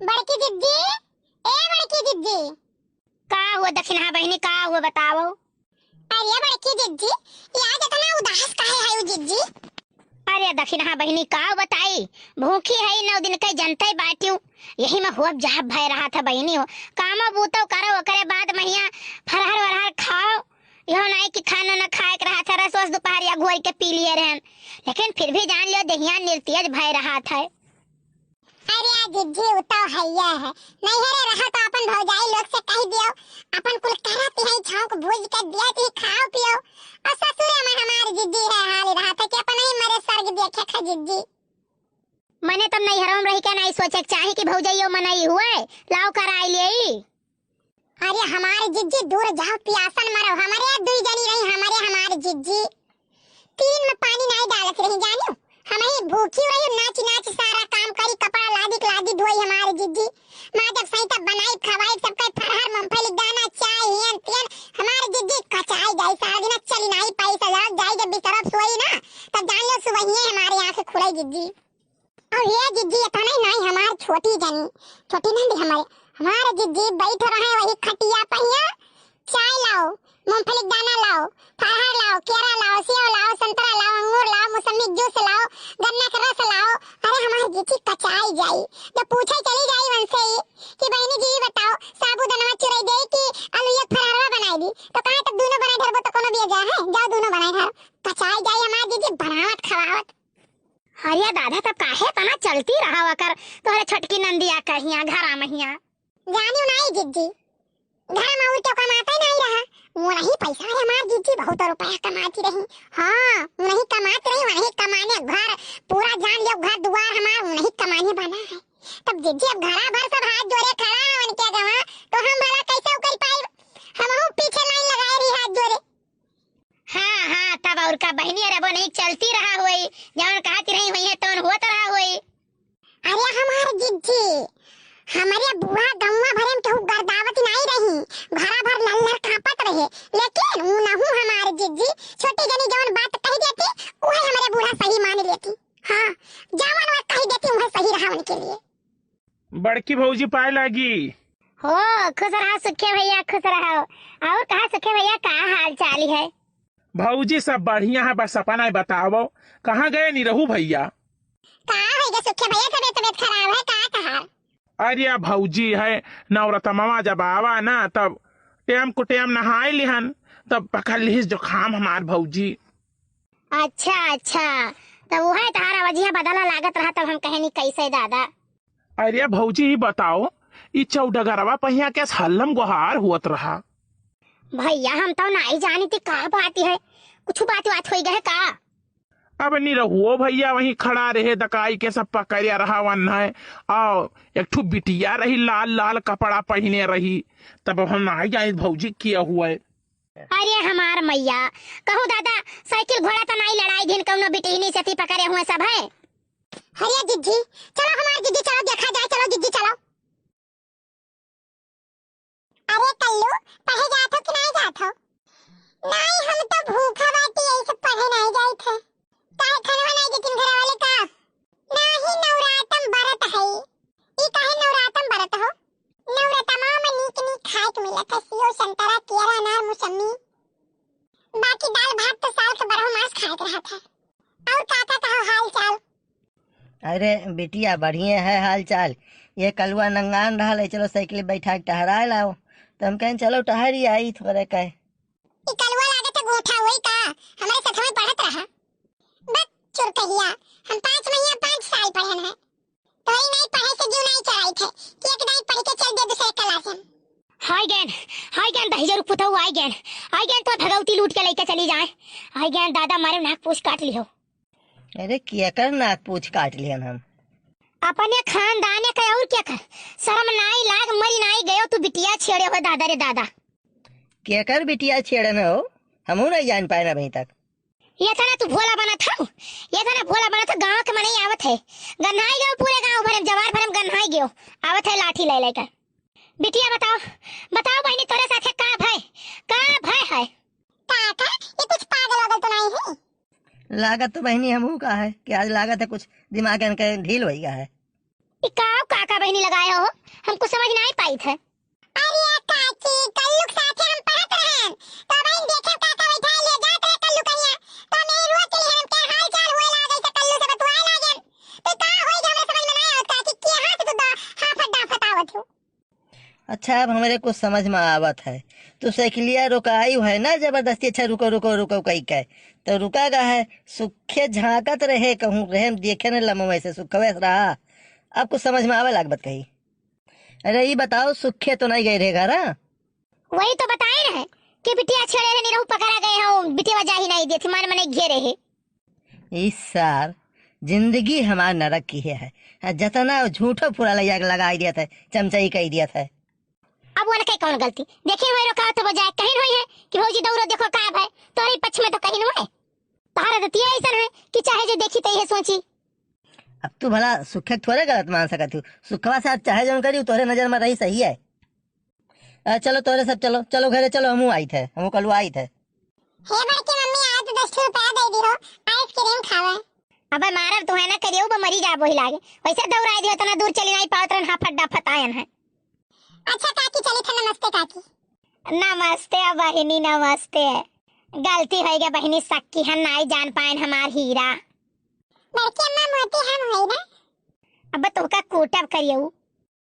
बड़की जिज्जी, ए बड़की जिज्जी। का हुआ दक्षिणा बहनी, का हुआ बताओ। अरे बड़की जिज्जी, आज इतना उदास काहे है जिज्जी? अरे दक्षिणा बहनी का बताई, भूखी है 9 दिन के जनते बाटियो, यही में हुआ जाब भय रहा था बहनी हो। कामा बूतो करो, ओकरे बाद महिया फरहर वरहर खाओ, यहो नहीं कि खाना न खाए के रहा था, रस वस दोपहरिया घोल के पी लिए रहन, लेकिन फिर भी जान लियो दहिया निर्तेज भय रहा था। अरे जिज्जी उतो हैया है, नहीं हरे रहा तो अपन भौजाई लोग से कह दियो, अपन कुल करत है छौक भूज के दिया ती खाओ पियो। और ससुर में हमार जिज्जी है हाल रहा था कि अपन ही मरे स्वर्ग देखे खा जिज्जी। मैंने तब नहीं हरम रही क्या नहीं सोचे चाहे कि भौजाइयो मनाई हुए लाओ कराई ले। अरे हमारे जिज्जी दूर जाओ पियासन मरो, हमारे दुई जनी रही हमारे जिज्जी 3 में पानी नहीं डालत रही जानियो, हम ही भूखी रही नाच नाच सारा काम करी, कपड़ा लादी धोई हमारे जिज्जी। मां जब सही तब बनाई खवाई सबका फरहर मूंगफली दाना चाय हेन तेन, हमारे जिज्जी कचाई गई सारा दिन चली नहीं पाई, सजा जाई जब बिस्तरा सोई ना तब जान लो सुबह हमारी आंखें खुलाई जिज्जी। और ये जिज्जी इतना नहीं हमारी छोटी नंदी हमारे जिज्जी बैठ रहे वही खटिया पहिया, चाय लाओ, मूंगफली दाना लाओ, फरहर लाओ, केरा लाओ, सेव लाओ, संतरा लाओ, अंगूर लाओ, मौसमी जूस लाओ, गन्ना का रस लाओ। अरे हमारी जिज्जी कचाई जाई, जब पूछे चली जाई उनसे ही कि बहनी जी बताओ साबूदाना चुराई दे कि आलू एक फरहरवा बनाई दी, तो कहे तब दोनों बनाए धरबो तो कोनो भी जा है, जाओ दोनों बनाए धर। कचाई जाई हमारी जिज्जी बनावत खवावत। हरिया दादा तब काहे तना चलती रहा कर तोहरे छटकी नंदिया कहिया घरा महिया जानियो नहीं जिज्जी, घर में उल्टे कमाता नहीं रहा, वो नहीं पैसा है हमारी जिज्जी बहुत रुपया कमाती रही। हाँ नहीं कमाती रही, वही कमाने घर पूरा जान लियो, घर दुआर हमारा नहीं कमाने बना है। तब जिज्जी अब घरा भर सब हाथ जोड़े खड़ा है उनके गवा, तो हम भला कैसे कर पाए, हम पीछे लाइन लगाए रही हाथ जोड़े। हाँ तब और का बहनी अरे वो नहीं चलती रहा हुई, जवन कहती रही हुई है तवन होता रहा हुई। अरे हमारे जिज्जी हमारे बुआ गौवा भरे में केहू गर्दावत नहीं रही, घरा भर लल्लर कांपत रहे, लेकिन ऊ नहु हमारे जिज्जी छोटी जनी जवन बात कह देती वही हमारे बूढ़ा सही मान लेती। हाँ जवन वो कह देती वही सही रहा उनके लिए। बड़की भौजी पाए लगी हो खुश रहा सुखे भैया, खुश रहो। और कहा सुखे भैया का हाल चाल है? भौजी सब बढ़िया है, बस अपना बताओ कहाँ गए नहीं रहू भैया? का होगा सुखे भैया, तबीयत खराब है का कहा? अरे भौजी है नवरतमा जब आवा ना तब टेम को टेम नहाए लिहन, तब पकड़ लिहिस जुखाम हमार भौजी। अच्छा तब वो है तारा वजिया बदला लागत रहा, तब हम कहे नहीं कैसे दादा। अरे भौजी ही बताओ ई चौडगरवा पहिया के हल्लम गुहार हुत रहा। भैया हम तो नहीं जानी थी का बात है, कुछ बात हो गए का? अब नहीं रहुओ भैया वहीं खड़ा रहे दकाई के सब पकड़िया रहा वन है, और एक ठू बिटिया रही लाल लाल कपड़ा पहने रही, तब हम नहीं जानी भौजी किया हुआ है। अरे हमार मैया कहो दादा साइकिल घोड़ा तो नहीं लड़ाई दिन कौनो बिटिहनी से पकड़े हुए सब है। अरे जिज्जी चलो हमारे जिज्जी चलो देखा जाए, चलो जिज्जी चलो। अरे कल्लू पढ़े जात हो कि नहीं जात हो? नहीं हम तो भूखा बाटी यही सब पढ़े नहीं गए थे। काहे खाना नहीं देतिन घर वाले का? नहीं नवरातम बरत है, ई काहे नवरातम बरत हो? नवरातमा में नीक खाए के मिलत है, सेव संतरा केरा अनार मौसमी, बाकी दाल भात तो साल के 12 मास खाए के रहा था। और काका कहो हाल चाल? अरे बिटिया बढ़िया है हाल चाल, ये कलुआ नंगान रहा है, चलो साइकिल बैठा के टहरा लाओ, तो हम कहें चलो टहरी आई थोड़े कहे। ई कलुआ लागत है गोठा होई का, हमारे साथ में पढ़त रहा। बस चुर कहिया हम 5 महीना 5 साल पढ़न है, तो ही नहीं पढ़े से क्यों नहीं चढ़ाई थे कि एक नहीं पढ़ के चल दे दूसरे क्लास में। हाय गैन दहिजर पुतौ आई गैन तो भगवती लूट के लेके चली जाए। हाय गैन दादा मारे नाक पूछ काट लियो। अरे क्या कर नाक पूछ काट लियन हम अपने खानदान का और क्या कर, शर्म नाई लाग मरी नाई गयो तू बिटिया छेड़े हो दादा रे दादा। क्या कर बिटिया छेड़न हो, हमू नहीं जान पाए ना अभी तक। ये था ना तू भोला बना था, गांव के मने आवत है, गन्हाई गयो पूरे गांव भरे जवार भरे गन्हाई गयो, आवत है लाठी ले लेकर। बिटिया बताओ बहनी तोरे साथे का भय है? काका ये कुछ पागल वगल तो नहीं है? लागत तो बहनी हमू का है कि आज लागत है कुछ दिमाग इनका ढील हो गया है। ये काका बहनी लगाए हो, हमको समझ नहीं पाई थे। अरे काकी कल्लू के साथे हम पढ़त रहन तो बहन देखे काका बैठा ले जात रहे कल्लू कहिया तो मैं रोज चली हम के हाल चाल होए लागे से कल्लू से बतवाए लागन तो का होई जे हमरा समझ में नहीं आवत काकी के हाथ तो हाफ फटावत हो। अच्छा अब हमारे कुछ समझ में आवत है। तो साइकिलिया रुकाई है ना जबरदस्ती, अच्छा रुको रुको रुको कही का तो रुका का है, सुखे झांकत रहे कहूँ रहे देखे न लम्बे से सुखवे रहा। अब कुछ समझ में आवे लागत कही। अरे ये बताओ सुखे तो नहीं गए रहे घर? वही तो बताए ना है कि बिटिया छेड़े रे निरहु पकड़ा गए हो, बिटिया वजह ही नहीं देती, मन में नहीं घेरे है। इस सार जिंदगी हमार नरक की है, जतना झूठो पूरा लगाई दिया था, चमचाई कही दिया था। अब वो कहीं कौन गलती देखी हुई रोका तो बजाय कहीं हुई है कि भौजी दौड़ो देखो का है, तोरे पक्ष में तो कहीं नहीं है। तारा दतिया ऐसा है कि चाहे जो देखी तो ये सोची। अब तू भला सुखे थोड़े गलत मान सकती, सुखवा से आप चाहे जो करी तोरे नजर में रही सही है। चलो तोरे सब चलो चलो घरे चलो, हम आई थे, हम कल आई थे। हे बड़की मम्मी आज तो 10 रुपया दे दी हो आइसक्रीम खावे। अबे मारब तो है ना करियो बा मरी जा वही लागे, वैसे दौड़ाई दियो तना दूर चली नहीं पावत रन हाफट डाफत आयन है। अच्छा काकी चली थे, नमस्ते काकी। नमस्ते बहिनी नमस्ते। गलती हो गया बहिनी, सक्की हम नहीं जान पाए हमार हीरा। बड़की अम्मा मोती हम होई ना। अब तो का कोटब करियो